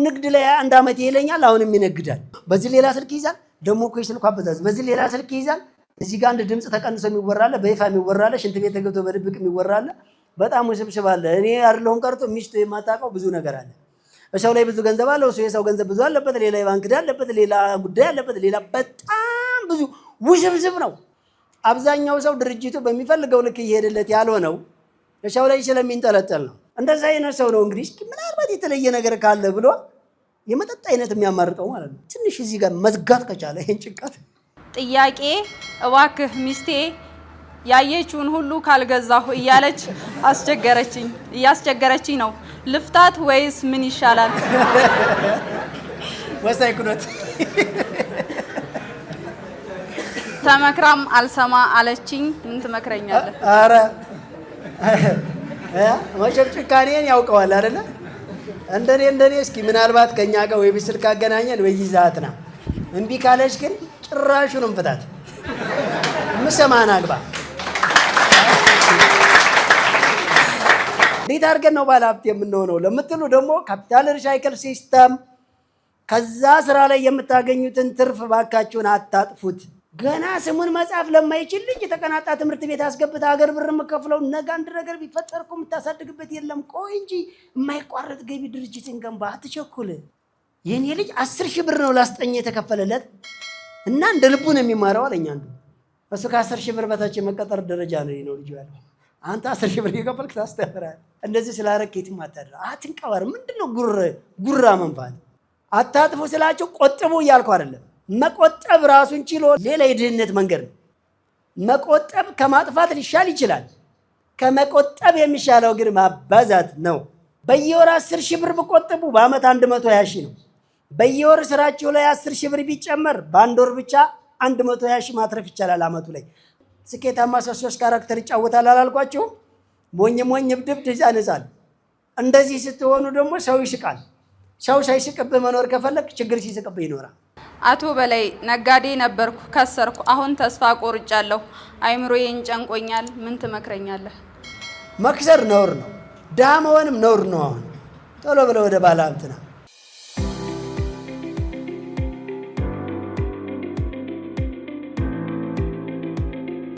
ንግድ ላይ አንድ አመት ይለኛል አሁንም ይነግዳል በዚህ ሌላ ስልክ ይዛል ደሞ እኮ ይስልኩ አበዛዝ በዚህ ሌላ ስልክ ይዛል እዚህ ጋር አንድ ድምጽ ተቀንሶ የሚወራለ በይፋ የሚወራለ ሽንት ቤት ተገብቶ በድብቅ የሚወራለ በጣም ውስብስብ አለ እኔ አይደለሁም ቀርቶ ሚስቱ የማታውቀው ብዙ ነገር አለ እሰው ላይ ብዙ ገንዘብ አለው እሱ የሰው ገንዘብ ብዙ አለበት ሌላ ባንክ ዳ አለበት ሌላ ጉዳይ አለበት ሌላ በጣም ብዙ ውስብስብ ነው አብዛኛው ሰው ድርጅቱ በሚፈልገው ልክ ይሄድለት ያልሆነው እሰው ላይ ስለሚንጠለጠል ነው እንደዛ አይነት ሰው ነው እንግዲህ ምናልባት የተለየ ነገር ካለ ብሎ የመጠጥ አይነት የሚያማርጠው ማለት ነው ትንሽ እዚህ ጋር መዝጋት ከቻለ ይሄን ጭንቀት ጥያቄ እባክህ ሚስቴ ያየችውን ሁሉ ካልገዛሁ እያለች እያስቸገረችኝ ነው ልፍታት ወይስ ምን ይሻላል ወሳይ ኩነት ተመክራም አልሰማ አለችኝ ምን ትመክረኛለህ አረ ወጭጭ ካኔን ያውቀዋል አይደለ እንደኔ እስኪ ምናልባት ከኛ ጋር ወይ ብስልክ አገናኘን ወይ ይዛትና እንቢ ካለሽ ግን ጭራሹንም ፍታት ምሰማና አግባ እንዴት አድርገን ነው ባለሀብት የምንሆነው ለምትሉ ደግሞ ካፒታል ሪሳይክል ሲስተም ከዛ ስራ ላይ የምታገኙትን ትርፍ ባካችሁን አታጥፉት ገና ስሙን መጻፍ ለማይችል ልጅ የተቀናጣ ትምህርት ቤት አስገብታ ሀገር ብር መከፍለው ነገ አንድ ነገር ቢፈጠርኩ የምታሳድግበት የለም ቆይ እንጂ የማይቋረጥ ገቢ ድርጅትን ገንባ አትቸኩል የኔ ልጅ 10,000 ብር ነው ላስጠኝ የተከፈለለት እና እንደ ልቡ ነው የሚማረው አለኝ አንዱ እሱ ከ10,000 ብር በታች የመቀጠር ደረጃ ነው ልጅ ያለው አንተ 10,000 ብር የከፈልክ ታስተምራለህ እንደዚህ ስላረከይትም አታድራ አትንቀበር ምንድነው ጉራ መንፋት አታጥፉ ስላችሁ ቆጥቡ እያልኩ አይደለም መቆጠብ ራሱን ችሎ ሌላ የድህነት መንገድ ነው መቆጠብ ከማጥፋት ሊሻል ይችላል ከመቆጠብ የሚሻለው ግን ማባዛት ነው በየወር 10,000 ብር በቆጥቡ በአመት 120,000 ነው በየወር ስራችሁ ላይ 10,000 ብር ቢጨመር በአንድ ወር ብቻ 120,000 ማትረፍ ይቻላል አመቱ ላይ ስኬታማ ሰዎች ካራክተር ይጫወታል አላልኳችሁ ሞኝ ብድብ ያነሳል እንደዚህ ስትሆኑ ደግሞ ሰው ይስቃል ሰው ሳይስቅብህ መኖር ከፈለክ ችግር ሲስቅብህ ይኖራል አቶ በላይ ነጋዴ ነበርኩ ከሰርኩ አሁን ተስፋ ቆርጫለሁ አይምሮዬን ጨንቆኛል ምን ትመክረኛለህ መክሰር ነውር ነው ዳመወንም ነውር ነው አሁን ቶሎ ብለው ወደ ባለሀብትና